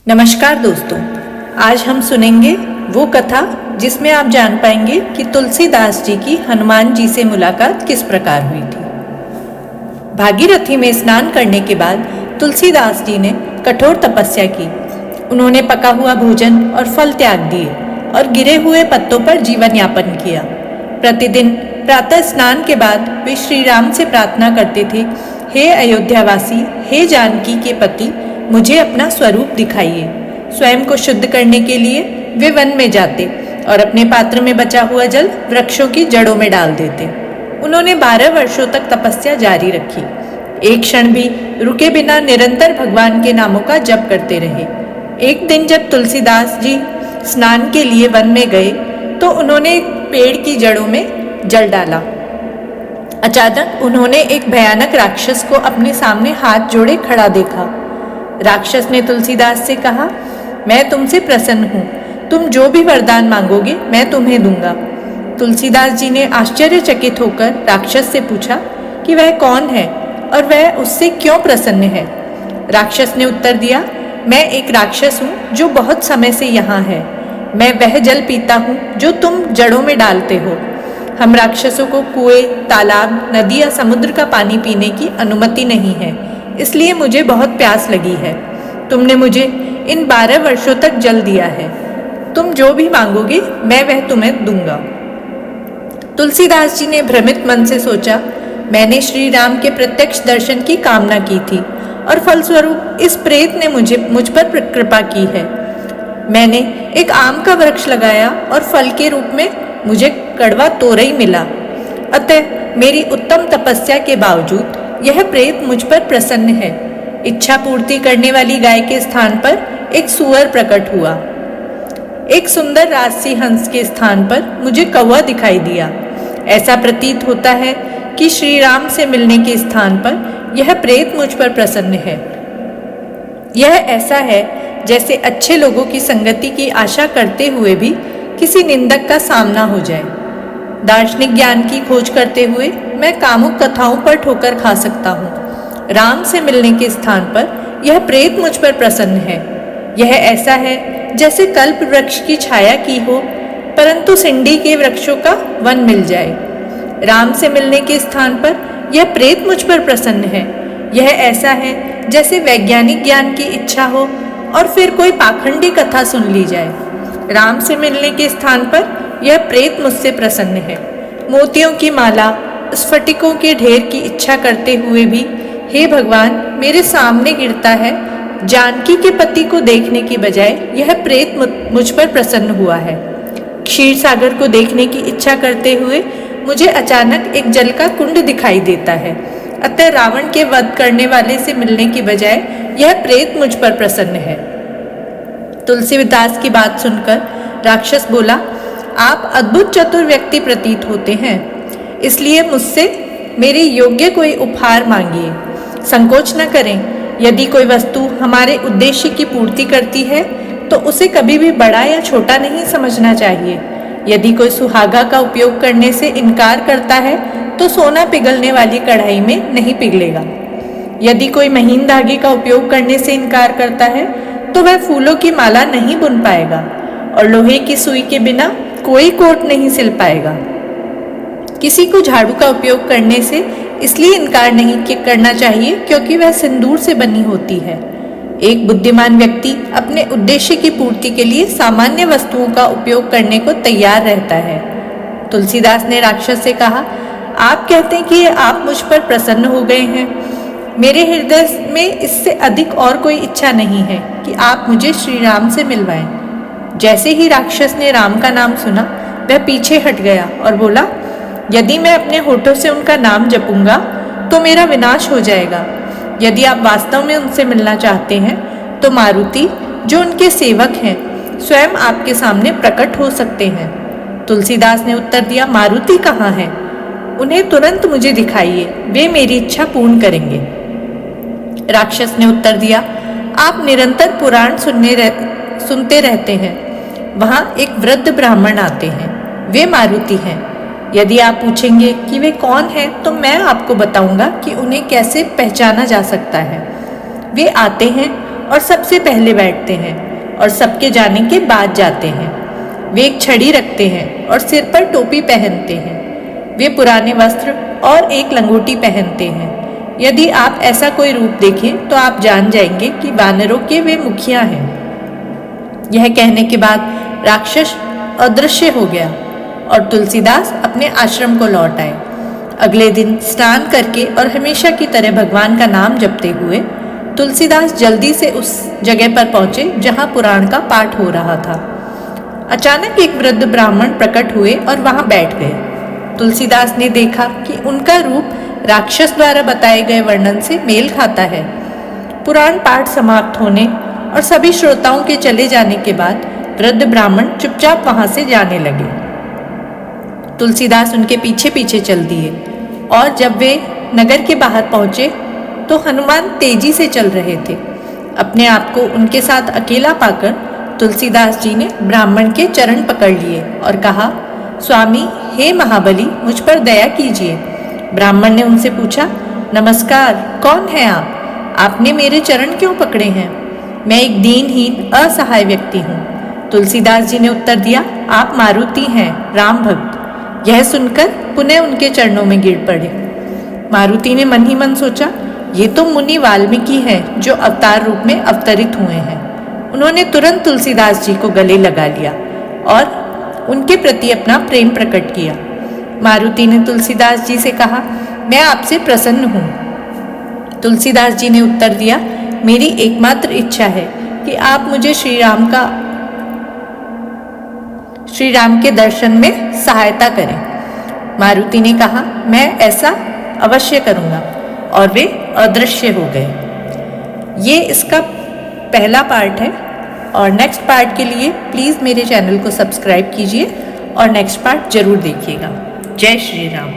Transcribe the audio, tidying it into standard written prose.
नमस्कार दोस्तों, आज हम सुनेंगे वो कथा जिसमें आप जान पाएंगे कि तुलसीदास जी की हनुमान जी से मुलाकात किस प्रकार हुई थी। भागीरथी में स्नान करने के बाद तुलसीदास जी ने कठोर तपस्या की। उन्होंने पका हुआ भोजन और फल त्याग दिए और गिरे हुए पत्तों पर जीवन यापन किया। प्रतिदिन प्रातः स्नान के बाद वे श्री राम से प्रार्थना करते थे, हे अयोध्यावासी, हे जानकी के पति, मुझे अपना स्वरूप दिखाइए। स्वयं को शुद्ध करने के लिए वे वन में जाते और अपने पात्र में बचा हुआ जल वृक्षों की जड़ों में डाल देते। उन्होंने 12 वर्षों तक तपस्या जारी रखी। एक क्षण भी रुके बिना निरंतर भगवान के नामों का जप करते रहे। एक दिन जब तुलसीदास जी स्नान के लिए वन में गए तो उन्होंने एक पेड़ की जड़ों में जल डाला। अचानक उन्होंने एक भयानक राक्षस को अपने सामने हाथ जोड़े खड़ा देखा। राक्षस ने तुलसीदास से कहा, मैं तुमसे प्रसन्न हूँ, तुम जो भी वरदान मांगोगे मैं तुम्हें दूंगा। तुलसीदास जी ने आश्चर्यचकित होकर राक्षस से पूछा कि वह कौन है और वह उससे क्यों प्रसन्न है। राक्षस ने उत्तर दिया, मैं एक राक्षस हूँ जो बहुत समय से यहाँ है। मैं वह जल पीता हूँ जो तुम जड़ों में डालते हो। हम राक्षसों को कुएं, तालाब, नदी या समुद्र का पानी पीने की अनुमति नहीं है, इसलिए मुझे बहुत प्यास लगी है। तुमने मुझे इन 12 वर्षों तक जल दिया है। तुम जो भी मांगोगे मैं वह तुम्हें दूंगा। तुलसीदास जी ने भ्रमित मन से सोचा, मैंने श्री राम के प्रत्यक्ष दर्शन की कामना की थी और फलस्वरूप इस प्रेत ने मुझ पर कृपा की है। मैंने एक आम का वृक्ष लगाया और फल के रूप में मुझे कड़वा तोरई मिला। अतः मेरी उत्तम तपस्या के बावजूद यह प्रेत मुझ पर प्रसन्न है। इच्छा पूर्ति करने वाली गाय के स्थान पर एक सूअर प्रकट हुआ। एक सुंदर राजसी हंस के स्थान पर मुझे कौवा दिखाई दिया। ऐसा प्रतीत होता है कि श्री राम से मिलने के स्थान पर यह प्रेत मुझ पर प्रसन्न है। यह ऐसा है जैसे अच्छे लोगों की संगति की आशा करते हुए भी किसी निंदक का सामना हो जाए। दार्शनिक ज्ञान की खोज करते हुए मैं कामुक कथाओं पर ठोकर खा सकता हूँ। राम से मिलने के स्थान पर यह प्रेत मुझ पर प्रसन्न है। यह ऐसा है जैसे कल्प वृक्ष की छाया की हो, परंतु सिंडी के वृक्षों का वन मिल जाए। राम से मिलने के स्थान पर यह प्रेत मुझ पर प्रसन्न है। यह ऐसा है जैसे वैज्ञानिक ज्ञान की इच्छा हो और फिर कोई पाखंडी कथा सुन ली जाए। राम से मिलने के स्थान पर यह प्रेत मुझसे प्रसन्न है। मोतियों की माला, स्फटिकों के ढेर की इच्छा करते हुए भी हे भगवान, मेरे सामने गिरता है। जानकी के पति को देखने की बजाय यह प्रेत मुझ पर प्रसन्न हुआ है। क्षीर सागर को देखने की इच्छा करते हुए मुझे अचानक एक जल का कुंड दिखाई देता है। अतः रावण के वध करने वाले से मिलने की बजाय यह प्रेत मुझ पर प्रसन्न है। तुलसीदास की बात सुनकर राक्षस बोला, आप अद्भुत चतुर व्यक्ति प्रतीत होते हैं, इसलिए मुझसे मेरे योग्य कोई उपहार मांगिए। संकोच न करें। यदि कोई वस्तु हमारे उद्देश्य की पूर्ति करती है तो उसे कभी भी बड़ा या छोटा नहीं समझना चाहिए। यदि कोई सुहागा का उपयोग करने से इनकार करता है तो सोना पिघलने वाली कढ़ाई में नहीं पिघलेगा। यदि कोई महीन धागे का उपयोग करने से इनकार करता है तो वह फूलों की माला नहीं बुन पाएगा और लोहे की सुई के बिना कोई कोट नहीं सिल पाएगा। किसी को झाड़ू का उपयोग करने से इसलिए इनकार नहीं करना चाहिए क्योंकि वह सिंदूर से बनी होती है। एक बुद्धिमान व्यक्ति अपने उद्देश्य की पूर्ति के लिए सामान्य वस्तुओं का उपयोग करने को तैयार रहता है। तुलसीदास ने राक्षस से कहा, आप कहते हैं कि आप मुझ पर प्रसन्न हो गए हैं। मेरे हृदय में इससे अधिक और कोई इच्छा नहीं है कि आप मुझे श्री राम से मिलवाएं। जैसे ही राक्षस ने राम का नाम सुना, वह पीछे हट गया और बोला, यदि मैं अपने होठों से उनका नाम जपूंगा तो मेरा विनाश हो जाएगा। यदि आप वास्तव में उनसे मिलना चाहते हैं तो मारुति, जो उनके सेवक हैं, स्वयं आपके सामने प्रकट हो सकते हैं। तुलसीदास ने उत्तर दिया, मारुति कहाँ हैं? उन्हें तुरंत मुझे दिखाइए, वे मेरी इच्छा पूर्ण करेंगे। राक्षस ने उत्तर दिया, आप निरंतर पुराण सुनते रहते हैं। वहाँ एक वृद्ध ब्राह्मण आते हैं, वे मारुति हैं। यदि आप पूछेंगे कि वे कौन हैं तो मैं आपको बताऊंगा कि उन्हें कैसे पहचाना जा सकता है। वे आते हैं और सबसे पहले बैठते हैं और सबके जाने के बाद जाते हैं। वे एक छड़ी रखते हैं और सिर पर टोपी पहनते हैं। वे पुराने वस्त्र और एक लंगोटी पहनते हैं। यदि आप ऐसा कोई रूप देखें तो आप जान जाएंगे कि वानरों के वे मुखिया हैं। यह कहने के बाद राक्षस अदृश्य हो गया और तुलसीदास अपने आश्रम को लौट आए। अगले दिन स्नान करके और हमेशा की तरह भगवान का नाम जपते हुए तुलसीदास जल्दी से उस जगह पर पहुंचे जहां पुराण का पाठ हो रहा था। अचानक एक वृद्ध ब्राह्मण प्रकट हुए और वहां बैठ गए। तुलसीदास ने देखा कि उनका रूप राक्षस द्वारा बताए गए वर्णन से मेल खाता है। पुराण पाठ समाप्त होने और सभी श्रोताओं के चले जाने के बाद वृद्ध ब्राह्मण चुपचाप वहां से जाने लगे। तुलसीदास उनके पीछे पीछे चल दिए और जब वे नगर के बाहर पहुंचे तो हनुमान तेजी से चल रहे थे। अपने आप को उनके साथ अकेला पाकर तुलसीदास जी ने ब्राह्मण के चरण पकड़ लिए और कहा, स्वामी, हे महाबली, मुझ पर दया कीजिए। ब्राह्मण ने उनसे पूछा, नमस्कार, कौन है आप? आपने मेरे चरण क्यों पकड़े हैं? मैं एक दीनहीन असहाय व्यक्ति हूँ। तुलसीदास जी ने उत्तर दिया, आप मारुति हैं, राम भक्त। यह सुनकर पुनः उनके चरणों में गिर पड़े। मारुति ने मन ही मन सोचा, ये तो मुनि वाल्मीकि हैं जो अवतार रूप में अवतरित हुए हैं। उन्होंने तुरंत तुलसीदास जी को गले लगा लिया और उनके प्रति अपना प्रेम प्रकट किया। मारुति ने तुलसीदास जी से कहा, मैं आपसे प्रसन्न हूँ। तुलसीदास जी ने उत्तर दिया, मेरी एकमात्र इच्छा है कि आप मुझे श्री राम के दर्शन में सहायता करें। मारुति ने कहा, मैं ऐसा अवश्य करूँगा, और वे अदृश्य हो गए। ये इसका पहला पार्ट है और नेक्स्ट पार्ट के लिए प्लीज़ मेरे चैनल को सब्सक्राइब कीजिए और नेक्स्ट पार्ट जरूर देखिएगा। जय श्री राम।